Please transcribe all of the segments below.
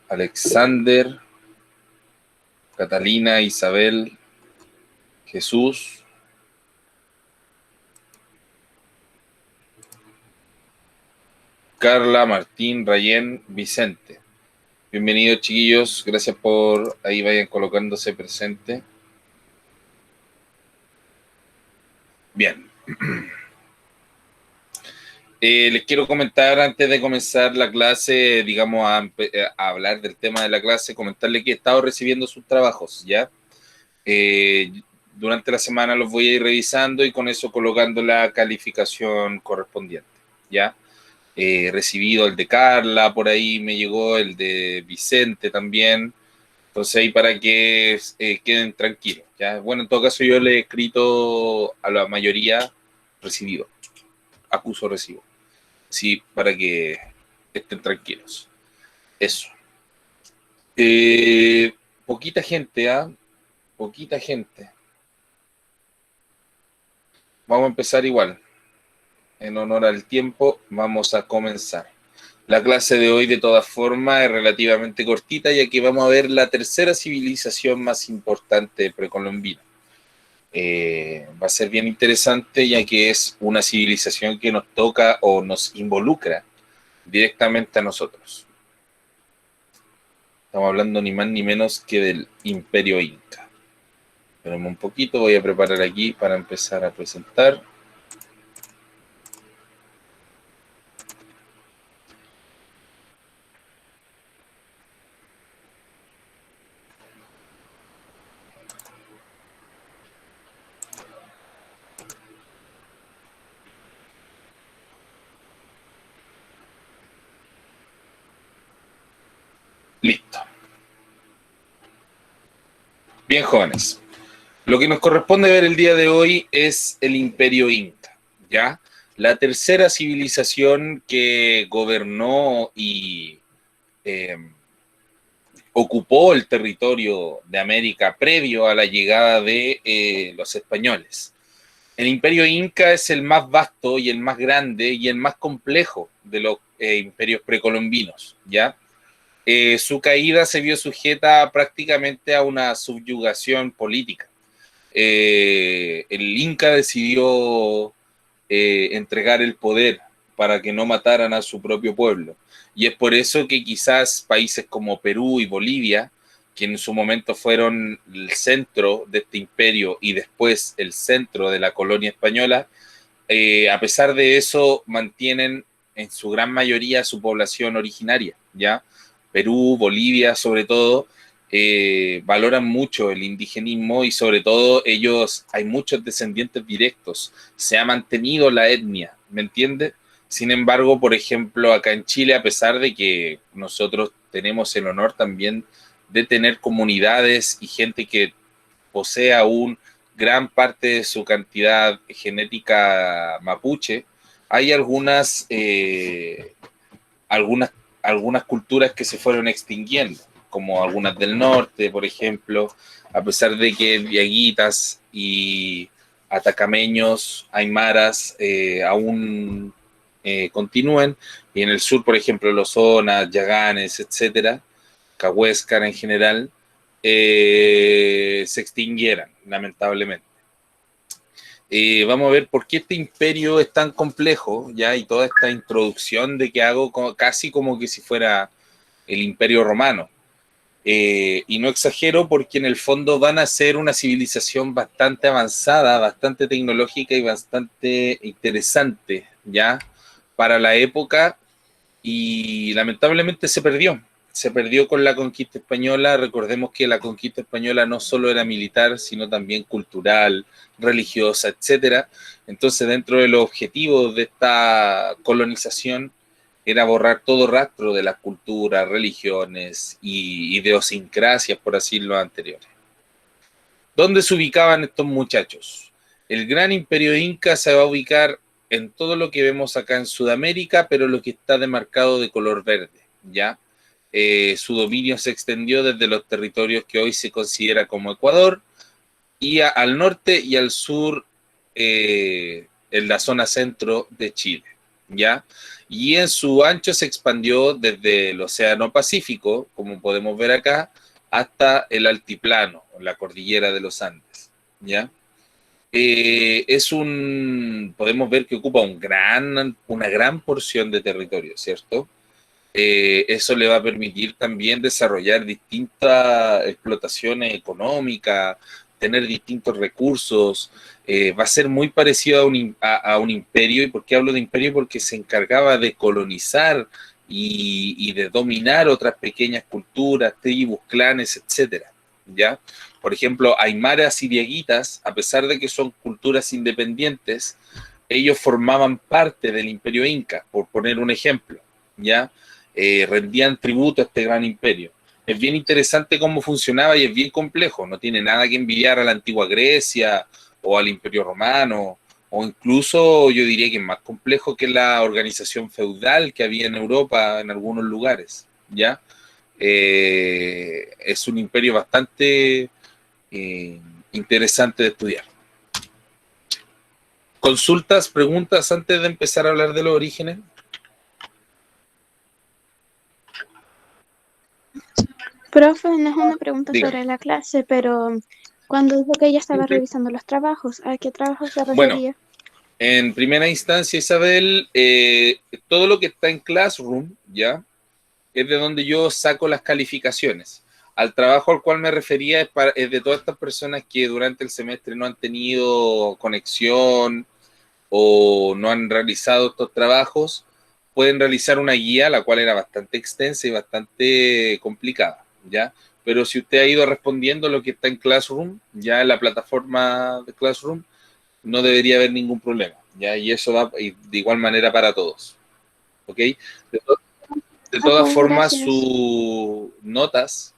Alexander, Catalina, Isabel, Jesús, Carla, Martín, Rayén, Vicente. Bienvenidos, chiquillos. Gracias por ahí vayan colocándose presente. Bien. Les quiero comentar antes de comenzar la clase, digamos, a hablar del tema de la clase, comentarle que he estado recibiendo sus trabajos, ¿ya? Durante la semana los voy a ir revisando y con eso colocando la calificación correspondiente, ¿ya? Recibido el de Carla, por ahí me llegó el de Vicente también, entonces ahí para que queden tranquilos, ¿ya? Bueno, en todo caso yo le he escrito a la mayoría recibido, acuso recibo. Sí, para que estén tranquilos. Eso. Poquita gente, ¿ah? Poquita gente. Vamos a empezar igual. En honor al tiempo, vamos a comenzar. La clase de hoy, de todas formas, es relativamente cortita, ya que vamos a ver la tercera civilización más importante precolombina. Va a ser bien interesante, ya que es una civilización que nos toca o nos involucra directamente a nosotros. Estamos hablando ni más ni menos que del Imperio Inca. Esperemos un poquito, voy a preparar aquí para empezar a presentar. Listo. Bien, jóvenes. Lo que nos corresponde ver el día de hoy es el Imperio Inca, ¿ya? La tercera civilización que gobernó y ocupó el territorio de América previo a la llegada de los españoles. El Imperio Inca es el más vasto y el más grande y el más complejo de los imperios precolombinos, ¿ya? Su caída se vio sujeta prácticamente a una subyugación política. El Inca decidió entregar el poder para que no mataran a su propio pueblo. Y es por eso que quizás países como Perú y Bolivia, que en su momento fueron el centro de este imperio y después el centro de la colonia española, a pesar de eso mantienen en su gran mayoría su población originaria, ¿ya? Perú, Bolivia, sobre todo, valoran mucho el indigenismo y sobre todo ellos, hay muchos descendientes directos, se ha mantenido la etnia, ¿me entiende? Sin embargo, por ejemplo, acá en Chile, a pesar de que nosotros tenemos el honor también de tener comunidades y gente que posee aún gran parte de su cantidad genética mapuche, hay algunas culturas que se fueron extinguiendo, como algunas del norte, por ejemplo, a pesar de que diaguitas y atacameños, aymaras, aún continúen, y en el sur, por ejemplo, los zonas, yaganes, etcétera, cahuéscar en general, se extinguieran, lamentablemente. Vamos a ver por qué este imperio es tan complejo, ya, y toda esta introducción de que hago casi como que si fuera el imperio romano. Y no exagero porque en el fondo van a ser una civilización bastante avanzada, bastante tecnológica y bastante interesante, ya, para la época, y lamentablemente se perdió con la conquista española. Recordemos que la conquista española no solo era militar, sino también cultural, religiosa, etcétera. Entonces, dentro de los objetivos de esta colonización era borrar todo rastro de las culturas, religiones y idiosincrasias, por así decirlo, anteriores. ¿Dónde se ubicaban estos muchachos? El gran imperio inca se va a ubicar en todo lo que vemos acá en Sudamérica, pero lo que está demarcado de color verde, ¿ya? Su dominio se extendió desde los territorios que hoy se considera como Ecuador y al norte y al sur, en la zona centro de Chile, ¿ya? Y en su ancho se expandió desde el Océano Pacífico, como podemos ver acá, hasta el altiplano, la cordillera de los Andes, ¿ya? Podemos ver que ocupa una gran porción de territorio, ¿cierto? Eso le va a permitir también desarrollar distintas explotaciones económicas, tener distintos recursos. Va a ser muy parecido a un imperio. ¿Y por qué hablo de imperio? Porque se encargaba de colonizar y de dominar otras pequeñas culturas, tribus, clanes, etcétera. ¿Ya? Por ejemplo, aymaras y dieguitas, a pesar de que son culturas independientes, ellos formaban parte del imperio inca, por poner un ejemplo. ¿Ya? Rendían tributo a este gran imperio. Es bien interesante cómo funcionaba y es bien complejo, no tiene nada que envidiar a la antigua Grecia o al Imperio Romano, o incluso yo diría que es más complejo que la organización feudal que había en Europa en algunos lugares, ¿ya? Es un imperio bastante eh, interesante de estudiar. ¿Consultas, preguntas antes de empezar a hablar de los orígenes? Profe, no es una pregunta Dígame. sobre la clase, pero cuando dijo que ella estaba Okay. revisando los trabajos, ¿a qué trabajos se Bueno, refería? en primera instancia, Isabel, todo lo que está en Classroom, ¿ya? Es de donde yo saco las calificaciones. Al trabajo al cual me refería es de todas estas personas que durante el semestre no han tenido conexión o no han realizado estos trabajos, pueden realizar una guía, la cual era bastante extensa y bastante complicada, ¿ya? Pero si usted ha ido respondiendo lo que está en Classroom, ya en la plataforma de Classroom, no debería haber ningún problema, ¿ya? Y eso va de igual manera para todos, ¿ok? De, to de Ah, todas pues formas, gracias. sus notas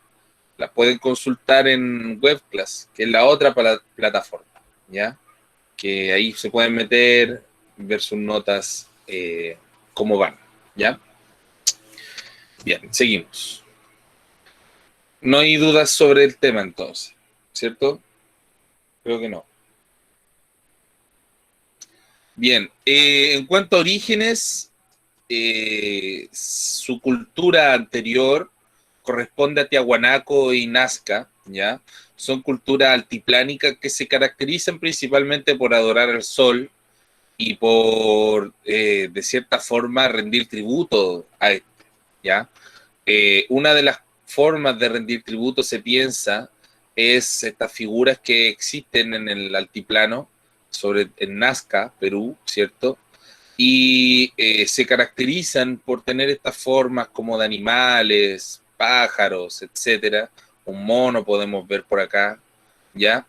las pueden consultar en WebClass, que es la otra plataforma, ¿ya? Que ahí se pueden meter, ver sus notas, cómo van, ¿ya? Bien, seguimos. No hay dudas sobre el tema entonces, ¿cierto? Creo que no. Bien, en cuanto a orígenes, su cultura anterior corresponde a Tiahuanaco y Nazca, ¿ya? Son culturas altiplánicas que se caracterizan principalmente por adorar al sol y por, de cierta forma, rendir tributo a este, ¿ya? Una de las formas de rendir tributo, se piensa, es estas figuras que existen en el altiplano, en Nazca, Perú, ¿cierto? Y se caracterizan por tener estas formas como de animales, pájaros, etcétera. Un mono podemos ver por acá, ¿ya?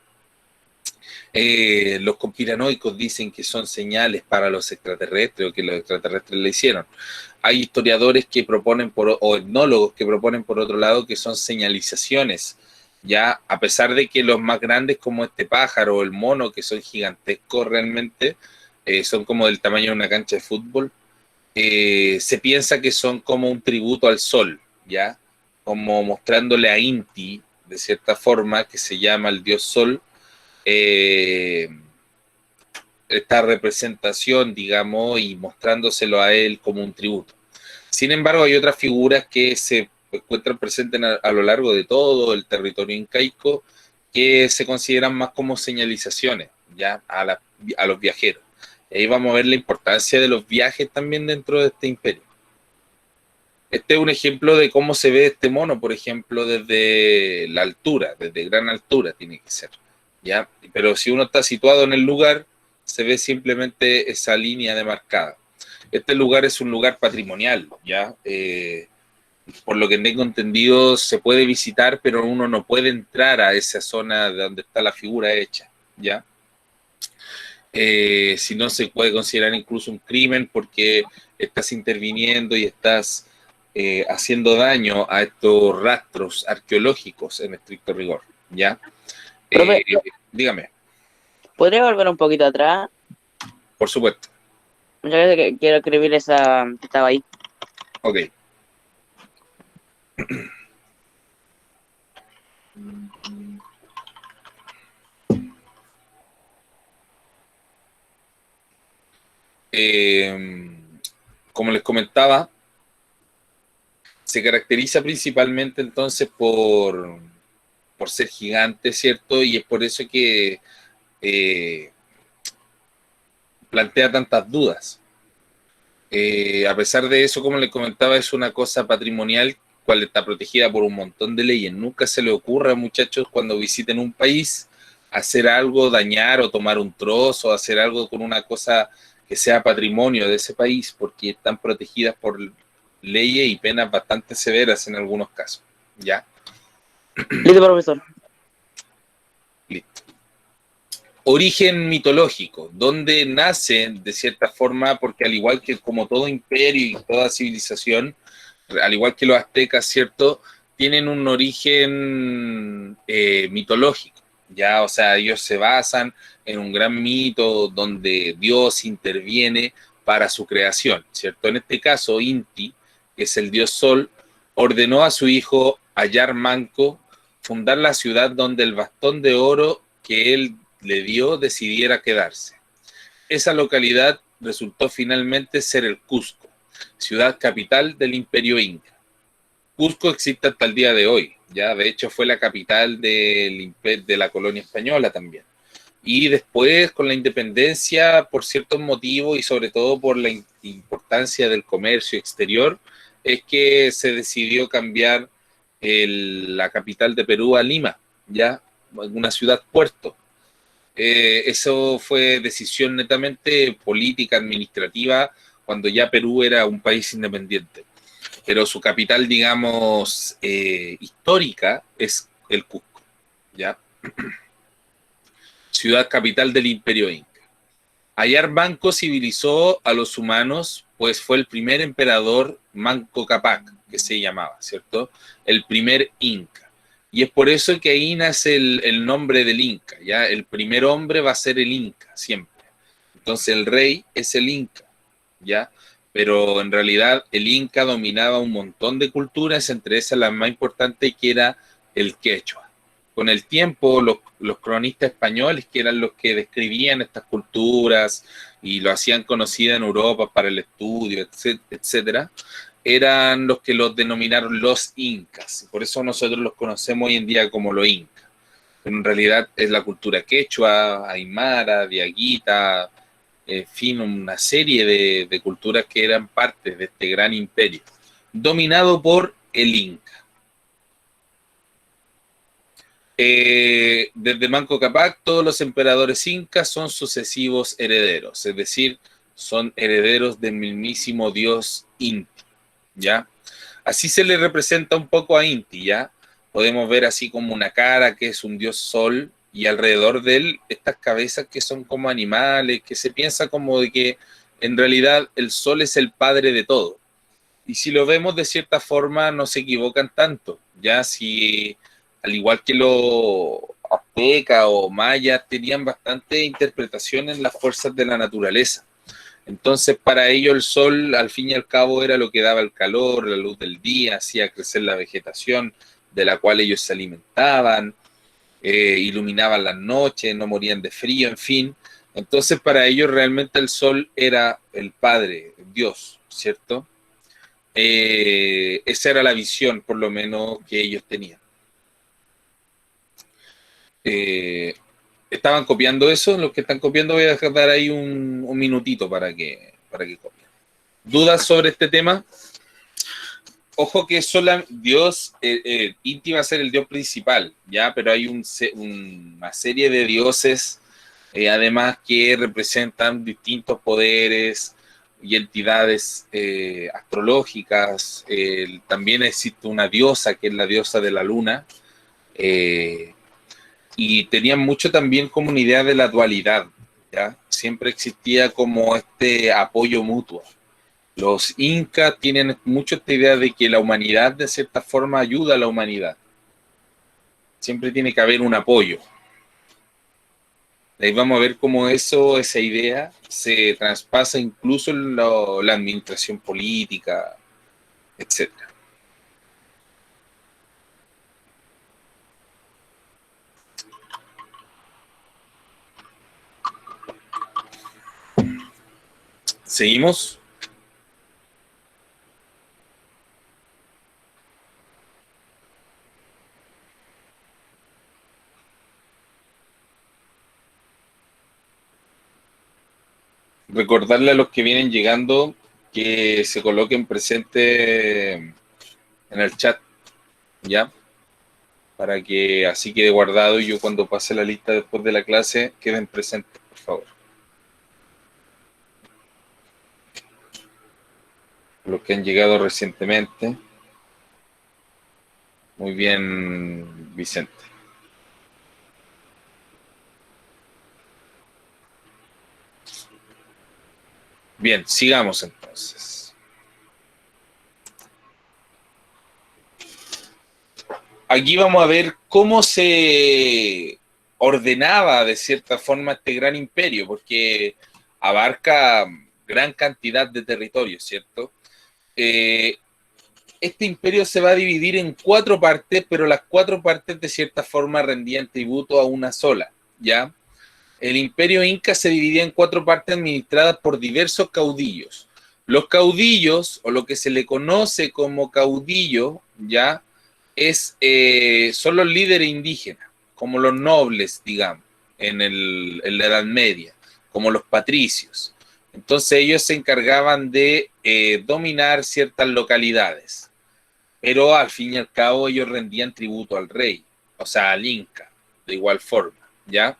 Los conspiranoicos dicen que son señales para los extraterrestres o que los extraterrestres le hicieron. Hay historiadores que proponen, o etnólogos que proponen por otro lado, que son señalizaciones, ya a pesar de que los más grandes como este pájaro o el mono, que son gigantescos realmente, son como del tamaño de una cancha de fútbol, se piensa que son como un tributo al sol, ya como mostrándole a Inti, de cierta forma, que se llama el dios sol, eh, esta representación, digamos, y mostrándoselo a él como un tributo. Sin embargo, hay otras figuras que se encuentran presentes a lo largo de todo el territorio incaico que se consideran más como señalizaciones ya a los viajeros. Y ahí vamos a ver la importancia de los viajes también dentro de este imperio. Este es un ejemplo de cómo se ve este mono, por ejemplo, desde la altura, desde gran altura tiene que ser, ¿ya? Pero si uno está situado en el lugar, se ve simplemente esa línea demarcada. Este lugar es un lugar patrimonial, ¿ya? Por lo que tengo entendido, se puede visitar, pero uno no puede entrar a esa zona de donde está la figura hecha, ¿ya? Si no, se puede considerar incluso un crimen porque estás interviniendo y estás haciendo daño a estos rastros arqueológicos en estricto rigor, ¿ya? Profe, Dígame, ¿podría volver un poquito atrás? por supuesto. Muchas veces que quiero escribir esa que estaba ahí. Ok. como les comentaba, se caracteriza principalmente entonces por ser gigante, ¿cierto? Y es por eso que plantea tantas dudas. A pesar de eso, como les comentaba, es una cosa patrimonial, cual está protegida por un montón de leyes. Nunca se le ocurra, muchachos, cuando visiten un país, hacer algo, dañar o tomar un trozo, hacer algo con una cosa que sea patrimonio de ese país, porque están protegidas por leyes y penas bastante severas en algunos casos. ¿Ya? Listo, profesor. Listo. Origen mitológico, donde nace de cierta forma, porque al igual que como todo imperio y toda civilización, al igual que los aztecas, ¿cierto? Tienen un origen mitológico, ¿ya? O sea, ellos se basan en un gran mito donde Dios interviene para su creación, ¿cierto? En este caso, Inti, que es el dios Sol, ordenó a su hijo Ayar Manco fundar la ciudad donde el bastón de oro que él le dio decidiera quedarse. Esa localidad resultó finalmente ser el Cusco, ciudad capital del Imperio Inca. Cusco existe hasta el día de hoy, ya de hecho fue la capital de la colonia española también. Y después, con la independencia, por ciertos motivos y sobre todo por la importancia del comercio exterior, es que se decidió cambiar la capital de Perú a Lima, ya, una ciudad puerto. Eso fue decisión netamente política, administrativa, cuando ya Perú era un país independiente. Pero su capital, digamos, histórica es el Cusco, ¿ya? Ciudad capital del Imperio Inca. Ayar Manco civilizó a los humanos, pues fue el primer emperador Manco Cápac, que se llamaba, ¿cierto? El primer Inca. Y es por eso que ahí nace el nombre del Inca, ¿ya? El primer hombre va a ser el Inca, siempre. Entonces el rey es el Inca, ¿ya? Pero en realidad el Inca dominaba un montón de culturas, entre esas la más importante que era el quechua. Con el tiempo, los cronistas españoles, que eran los que describían estas culturas y lo hacían conocida en Europa para el estudio, etcétera, eran los que los denominaron los incas. Por eso nosotros los conocemos hoy en día como los incas. Pero en realidad es la cultura quechua, aymara, diaguita, en fin, una serie de culturas que eran parte de este gran imperio, dominado por el Inca. Desde Manco Cápac, todos los emperadores incas son sucesivos herederos, es decir, son herederos del mismísimo dios Inti, ¿ya? Así se le representa un poco a Inti, ¿ya? Podemos ver así como una cara que es un dios sol y alrededor de él estas cabezas que son como animales, que se piensa como de que en realidad el sol es el padre de todo. Y si lo vemos de cierta forma no se equivocan tanto, ¿ya? Si al igual que los aztecas o mayas tenían bastante interpretación en las fuerzas de la naturaleza. Entonces, para ellos el sol, al fin y al cabo, era lo que daba el calor, la luz del día, hacía crecer la vegetación de la cual ellos se alimentaban, iluminaban las noches, no morían de frío, en fin. Entonces, para ellos realmente el sol era el Padre, Dios, ¿cierto? Esa era la visión, por lo menos, que ellos tenían. ¿Estaban copiando eso? Los que están copiando voy a dejar ahí un minutito para que copien. ¿Dudas sobre este tema? Ojo que solo Dios, Inti va a ser el dios principal, ¿ya? Pero hay una serie de dioses, además, que representan distintos poderes y entidades astrológicas. También existe una diosa, que es la diosa de la luna, y tenían mucho también como una idea de la dualidad, ¿ya? Siempre existía como este apoyo mutuo. Los incas tienen mucho esta idea de que la humanidad de cierta forma ayuda a la humanidad. Siempre tiene que haber un apoyo. Ahí vamos a ver cómo esa idea se traspasa incluso en la administración política, etcétera. ¿Seguimos? recordarle a los que vienen llegando que se coloquen presente en el chat, ¿ya? Para que así quede guardado y yo cuando pase la lista después de la clase queden presentes, por favor. Los que han llegado recientemente. Muy bien, Vicente. Bien, sigamos entonces. Aquí vamos a ver cómo se ordenaba de cierta forma este gran imperio, porque abarca gran cantidad de territorio, ¿cierto? Este imperio se va a dividir en 4 partes, pero las 4 partes de cierta forma rendían tributo a una sola, ¿ya? El imperio inca se dividía en 4 partes administradas por diversos caudillos. Los caudillos, o lo que se le conoce como caudillo, ¿ya? Son los líderes indígenas, como los nobles, digamos, en la Edad Media, como los patricios. Entonces ellos se encargaban de dominar ciertas localidades, pero al fin y al cabo ellos rendían tributo al rey, o sea, al Inca, de igual forma, ¿ya?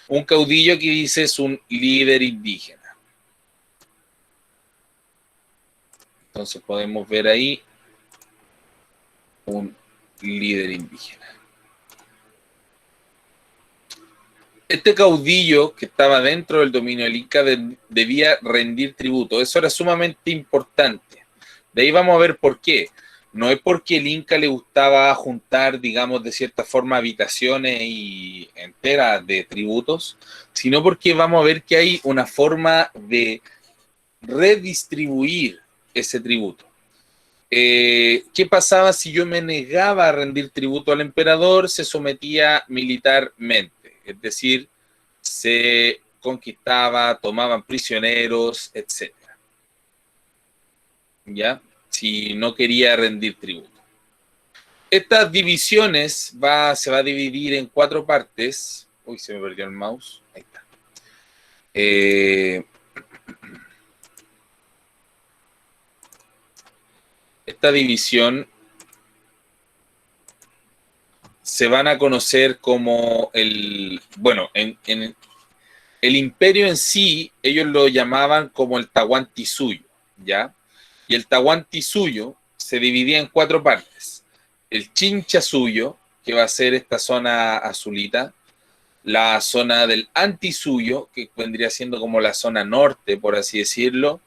Un caudillo que dice es un líder indígena. Entonces podemos ver ahí un líder indígena. Este caudillo que estaba dentro del dominio del Inca debía rendir tributo. Eso era sumamente importante. De ahí vamos a ver por qué. No es porque el Inca le gustaba juntar, digamos, de cierta forma habitaciones y enteras de tributos, sino porque vamos a ver que hay una forma de redistribuir ese tributo. ¿Qué pasaba si yo me negaba a rendir tributo al emperador? Se sometía militarmente, es decir, se conquistaba, tomaban prisioneros, etc. ¿Ya? Si no quería rendir tributo. Estas divisiones se va a dividir en 4 partes. Uy, se me perdió el mouse. Ahí está. Esta división se van a conocer como el imperio en sí, ellos lo llamaban como el Tahuantinsuyo, ¿ya? Y el Tahuantinsuyo se dividía en 4 partes. El Chinchasuyo, que va a ser esta zona azulita, la zona del Antisuyo, que vendría siendo como la zona norte, por así decirlo,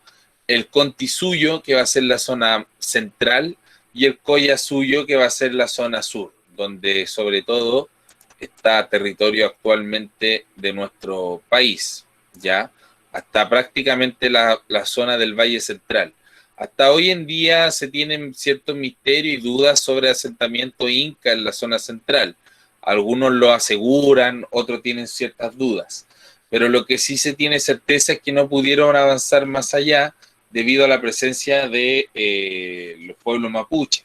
el Contisuyo, que va a ser la zona central, y el Collasuyo, que va a ser la zona sur, donde sobre todo está territorio actualmente de nuestro país, ¿ya? Hasta prácticamente la zona del Valle Central. Hasta hoy en día se tienen ciertos misterios y dudas sobre asentamiento inca en la zona central. Algunos lo aseguran, otros tienen ciertas dudas. Pero lo que sí se tiene certeza es que no pudieron avanzar más allá debido a la presencia de los pueblos mapuche,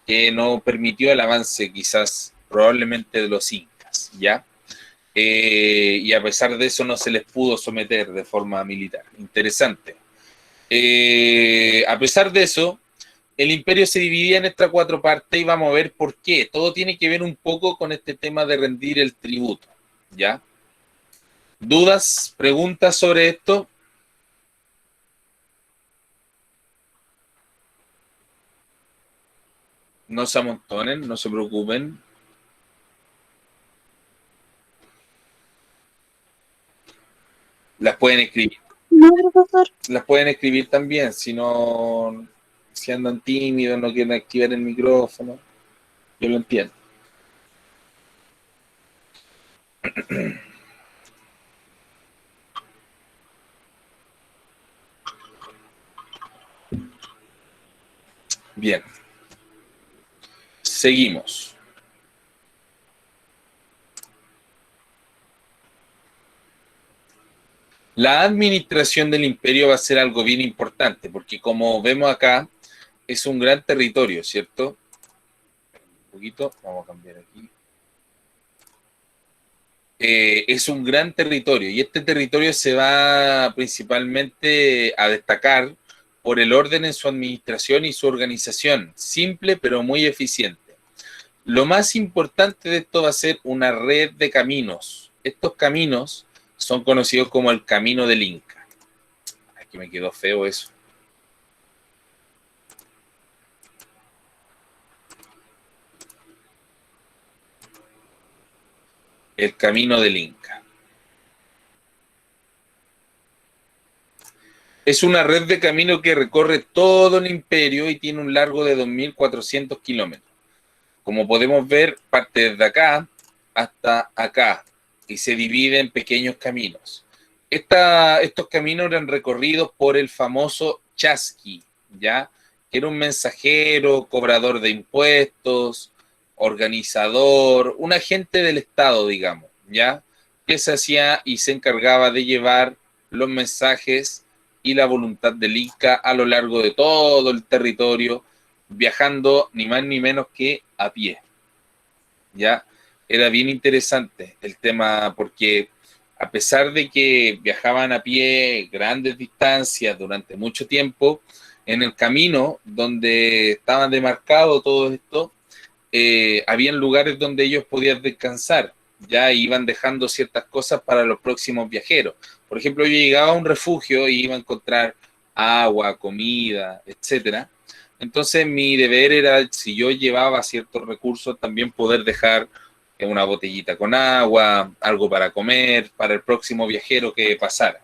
que no permitió el avance quizás probablemente de los incas, ¿ya? Y a pesar de eso no se les pudo someter de forma militar. Interesante. A pesar de eso, el imperio se dividía en estas 4 partes y vamos a ver por qué. Todo tiene que ver un poco con este tema de rendir el tributo, ¿ya? ¿Dudas, preguntas sobre esto? No se amontonen, no se preocupen. Las pueden escribir. No, profesor. Las pueden escribir también, si no, si andan tímidos, no quieren activar el micrófono. Yo lo entiendo. Bien. Seguimos. La administración del imperio va a ser algo bien importante, porque como vemos acá, es un gran territorio, ¿cierto? Un poquito, vamos a cambiar aquí. es un gran territorio y este territorio se va principalmente a destacar por el orden en su administración y su organización, simple pero muy eficiente. Lo más importante de esto va a ser una red de caminos. Estos caminos son conocidos como el Camino del Inca. Aquí me quedó feo eso. El Camino del Inca. Es una red de camino que recorre todo el imperio y tiene un largo de 2.400 kilómetros. Como podemos ver, parte desde acá hasta acá y se divide en pequeños caminos. Estos caminos eran recorridos por el famoso Chasqui, ¿ya? Que era un mensajero, cobrador de impuestos, organizador, un agente del Estado, digamos, ¿ya? Que se hacía y se encargaba de llevar los mensajes y la voluntad del Inca a lo largo de todo el territorio, viajando ni más ni menos que a pie. ¿Ya? Era bien interesante el tema porque a pesar de que viajaban a pie grandes distancias durante mucho tiempo, en el camino donde estaban demarcado todo esto, habían lugares donde ellos podían descansar, ya iban dejando ciertas cosas para los próximos viajeros. Por ejemplo, yo llegaba a un refugio y iba a encontrar agua, comida, etcétera. Entonces mi deber era, si yo llevaba ciertos recursos, también poder dejar una botellita con agua, algo para comer, para el próximo viajero que pasara.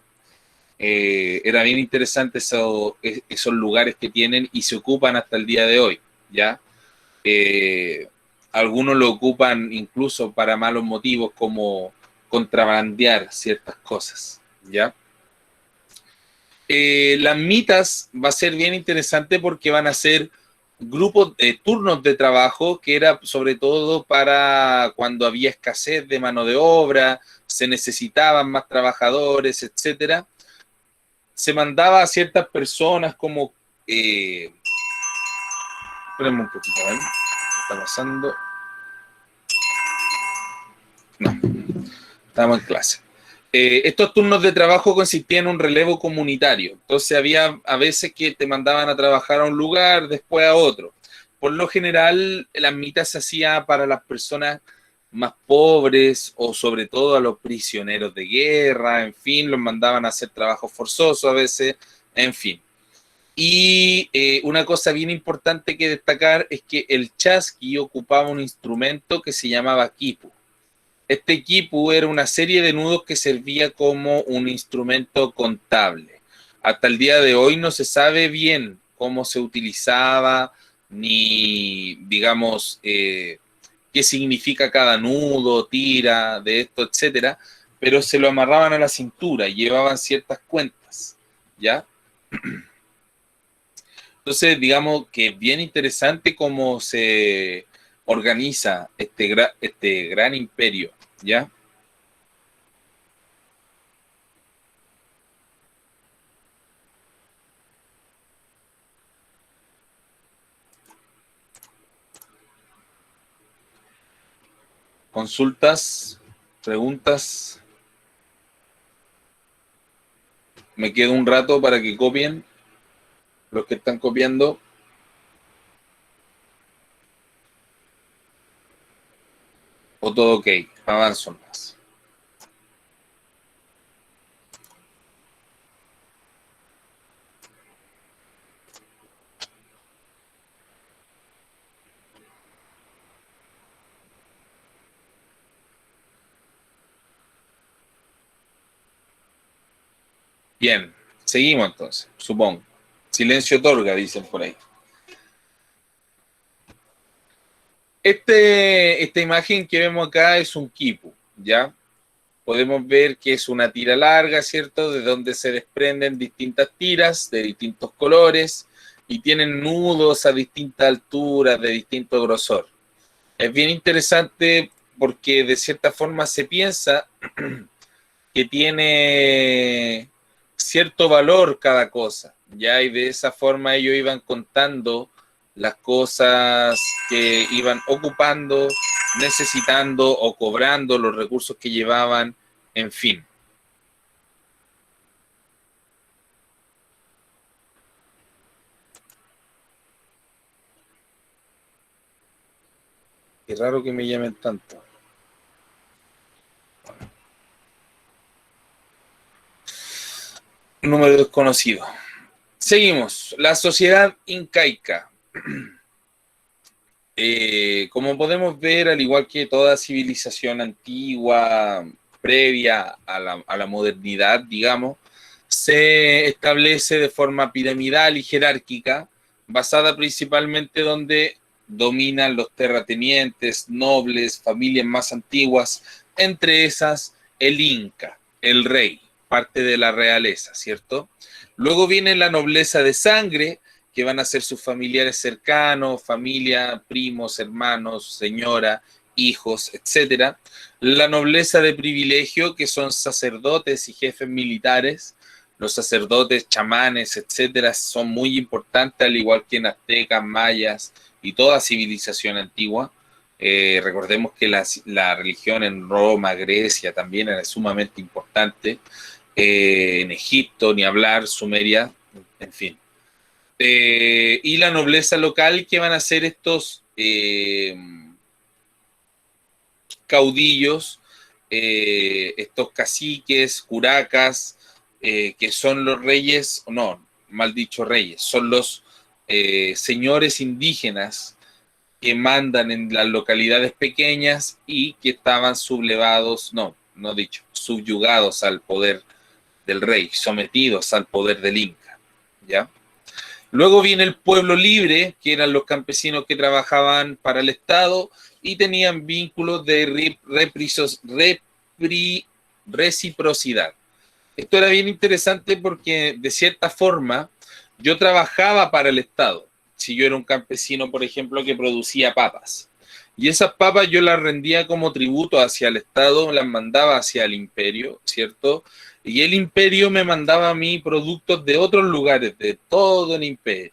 Era bien interesante esos lugares que tienen y se ocupan hasta el día de hoy, ¿ya? Algunos lo ocupan incluso para malos motivos como contrabandear ciertas cosas, ¿ya? Las mitas va a ser bien interesante porque van a ser grupos, turnos de trabajo que era sobre todo para cuando había escasez de mano de obra, se necesitaban más trabajadores, etcétera. Se mandaba a ciertas personas como espérenme un poquito, ¿eh? ¿Qué está pasando? No, estamos en clase. Estos turnos de trabajo consistían en un relevo comunitario. Entonces había a veces que te mandaban a trabajar a un lugar, después a otro. Por lo general, la mitad se hacía para las personas más pobres o sobre todo a los prisioneros de guerra, en fin, los mandaban a hacer trabajo forzoso a veces, en fin. Y una cosa bien importante que destacar es que el chasqui ocupaba un instrumento que se llamaba quipu. Este quipu era una serie de nudos que servía como un instrumento contable. Hasta el día de hoy no se sabe bien cómo se utilizaba, ni, digamos, qué significa cada nudo, tira, de esto, etcétera, pero se lo amarraban a la cintura y llevaban ciertas cuentas, ¿ya? Entonces, digamos que es bien interesante cómo se organiza este gran imperio, ¿ya? Consultas, preguntas. Me quedo un rato para que copien los que están copiando. O todo ok, avanzo más. Bien, seguimos entonces, supongo. Silencio otorga, dicen por ahí. Esta imagen que vemos acá es un quipu, ¿ya? Podemos ver que es una tira larga, ¿cierto? De donde se desprenden distintas tiras de distintos colores y tienen nudos a distintas alturas, de distinto grosor. Es bien interesante porque de cierta forma se piensa que tiene cierto valor cada cosa, ¿ya? Y de esa forma ellos iban contando las cosas que iban ocupando necesitando o cobrando los recursos que llevaban, en fin. Qué raro que me llamen tanto. Número desconocido. Seguimos. La sociedad incaica. Como podemos ver, al igual que toda civilización antigua, previa a la modernidad, digamos, se establece de forma piramidal y jerárquica, basada principalmente donde dominan los terratenientes, nobles, familias más antiguas, entre esas el Inca, el rey, parte de la realeza, ¿cierto? Luego viene la nobleza de sangre, que van a ser sus familiares cercanos, familia, primos, hermanos, señora, hijos, etcétera. La nobleza de privilegio, que son sacerdotes y jefes militares. Los sacerdotes, chamanes, etcétera, son muy importantes, al igual que en aztecas, mayas y toda civilización antigua. Recordemos que la religión en Roma, Grecia también era sumamente importante. En Egipto, ni hablar, Sumeria, en fin. Y la nobleza local, que van a ser estos caudillos, estos caciques, curacas, que son los reyes, no, mal dicho reyes, son los señores indígenas que mandan en las localidades pequeñas y que estaban sublevados, no dicho, subyugados al poder del rey, sometidos al poder del Inca, ¿ya? Luego viene el pueblo libre, que eran los campesinos que trabajaban para el Estado y tenían vínculos de reciprocidad. Esto era bien interesante porque, de cierta forma, yo trabajaba para el Estado. Si yo era un campesino, por ejemplo, que producía papas, y esas papas yo las rendía como tributo hacia el Estado, las mandaba hacia el imperio, ¿cierto? Y el imperio me mandaba a mí productos de otros lugares, de todo el imperio,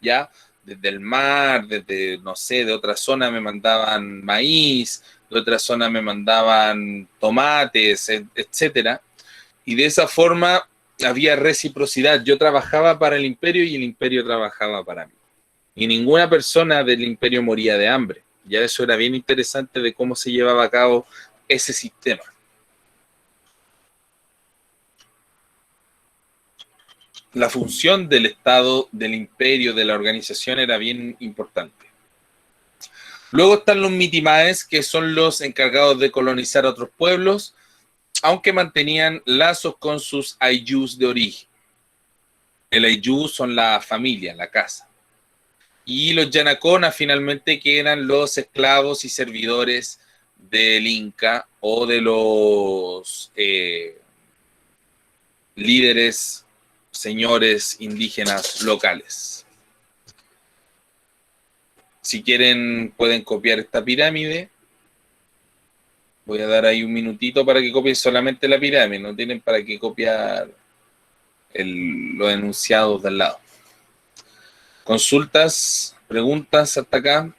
¿ya? Desde el mar, desde, no sé, de otra zona me mandaban maíz, de otra zona me mandaban tomates, etcétera. Y de esa forma había reciprocidad. Yo trabajaba para el imperio y el imperio trabajaba para mí. Y ninguna persona del imperio moría de hambre. Ya eso era bien interesante de cómo se llevaba a cabo ese sistema. La función del Estado, del imperio, de la organización era bien importante. Luego están los mitimaes, que son los encargados de colonizar otros pueblos, aunque mantenían lazos con sus ayllus de origen. El ayllú son la familia, la casa. Y los yanacona, finalmente, que eran los esclavos y servidores del Inca o de los líderes, señores indígenas locales. Si quieren, pueden copiar esta pirámide. Voy a dar ahí un minutito para que copien solamente la pirámide, no tienen para qué copiar los enunciados del lado. Consultas, preguntas hasta acá.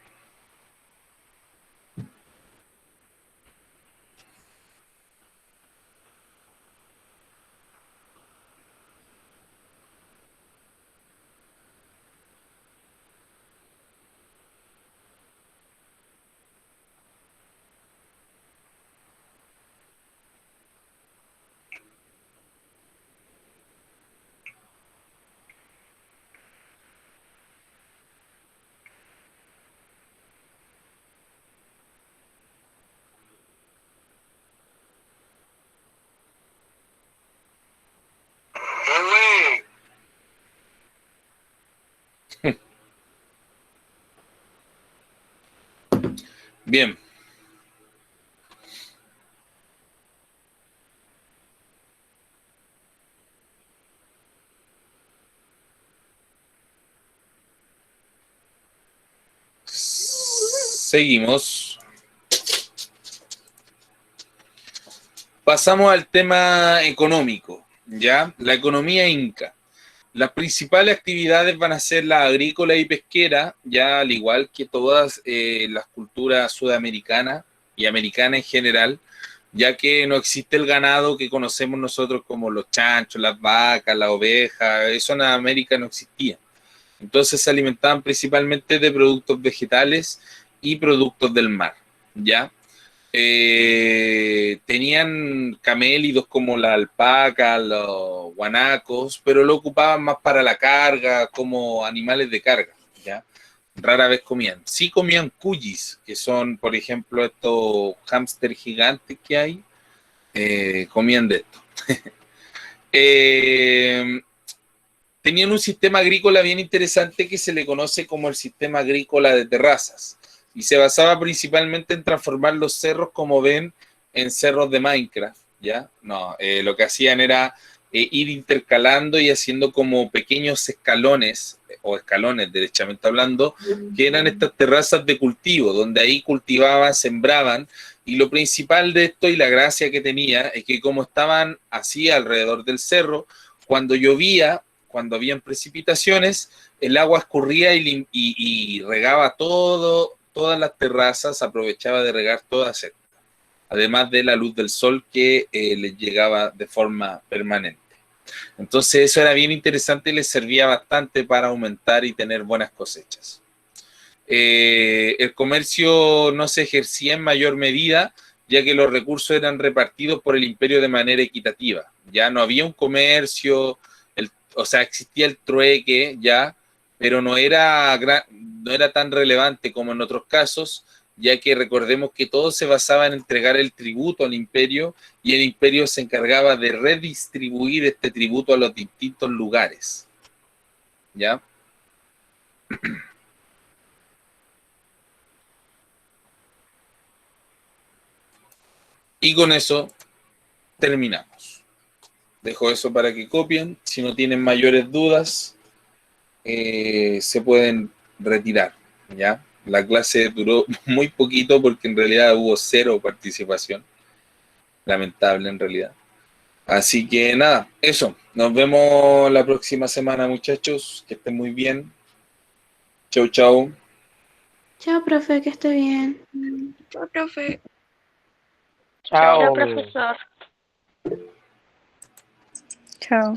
Bien. Seguimos. Pasamos al tema económico, ¿ya? La economía inca. Las principales actividades van a ser la agrícola y pesquera, ya al igual que todas las culturas sudamericanas y americanas en general, ya que no existe el ganado que conocemos nosotros como los chanchos, las vacas, las ovejas, eso en América no existía. Entonces se alimentaban principalmente de productos vegetales y productos del mar, ¿ya? Tenían camélidos como la alpaca, los guanacos, pero lo ocupaban más para la carga, como animales de carga, ¿ya? Rara vez comían. Sí comían cuyis, que son, por ejemplo, estos hámster gigantes que hay, comían de esto. Tenían un sistema agrícola bien interesante que se le conoce como el sistema agrícola de terrazas y se basaba principalmente en transformar los cerros, como ven, en cerros de Minecraft, ¿ya? No, lo que hacían era ir intercalando y haciendo como pequeños escalones, o escalones derechamente hablando, que eran estas terrazas de cultivo, donde ahí cultivaban, sembraban, y lo principal de esto y la gracia que tenía es que como estaban así alrededor del cerro, cuando llovía, cuando habían precipitaciones, el agua escurría y regaba todas las terrazas, aprovechaba de regar todas estas, además de la luz del sol que les llegaba de forma permanente. Entonces eso era bien interesante y les servía bastante para aumentar y tener buenas cosechas. El comercio no se ejercía en mayor medida, ya que los recursos eran repartidos por el imperio de manera equitativa. Ya no había un comercio, o sea, existía el trueque, ya, pero no era tan relevante como en otros casos, ya que recordemos que todo se basaba en entregar el tributo al imperio y el imperio se encargaba de redistribuir este tributo a los distintos lugares. ¿Ya? Y con eso terminamos. Dejo eso para que copien. Si no tienen mayores dudas, se pueden retirar, ¿ya? La clase duró muy poquito porque en realidad hubo 0 participación. Lamentable en realidad. Así que nada, eso. Nos vemos la próxima semana, muchachos. Que estén muy bien. Chau, chau. Chao, profe, que esté bien. Chao, profe. Chao. Chao, profesor. Chao.